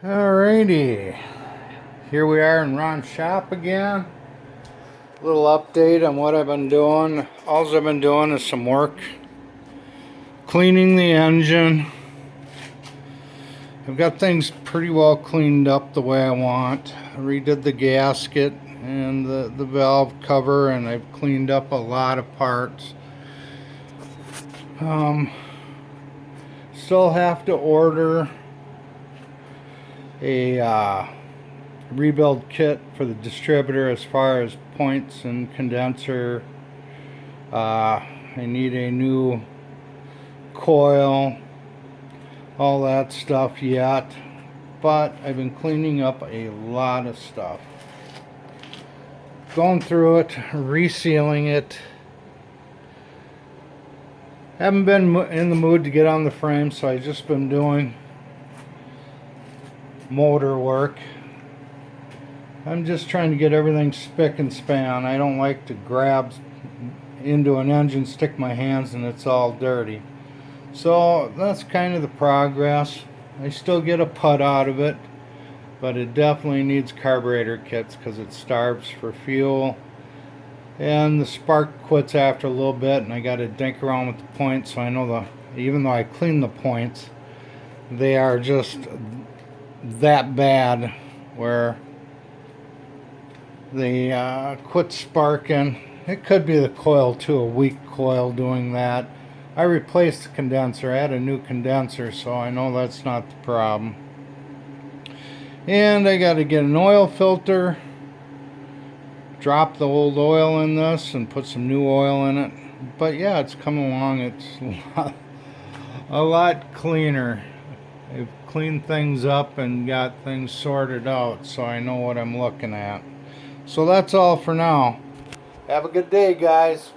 Alrighty, here we are in Ron's shop again. A little update on what I've been doing. All I've been doing is some work cleaning the engine. I've got things pretty well cleaned up the way I want. I redid the gasket and the valve cover, and I've cleaned up a lot of parts. Still have to order a rebuild kit for the distributor as far as points and condenser. I need a new coil, all that stuff yet, but I've been cleaning up a lot of stuff, going through it, resealing it. Haven't been in the mood to get on the frame, so I've just been doing motor work. I'm just trying to get everything spick and span. I don't like to grab into an engine, stick my hands, and it's all dirty. So that's kind of the progress. I still get a putt out of it, but it definitely needs carburetor kits because it starves for fuel. And the spark quits after a little bit, and I got to dink around with the points, so I know even though I clean the points, they are just that bad where they quit sparking. It could be the coil too, a weak coil doing that. I replaced the condenser. I had a new condenser, so I know that's not the problem. And I got to get an oil filter, drop the old oil in this and put some new oil in it. But yeah, it's coming along. It's a lot cleaner. I've cleaned things up and got things sorted out, so I know what I'm looking at. So that's all for now. Have a good day, guys.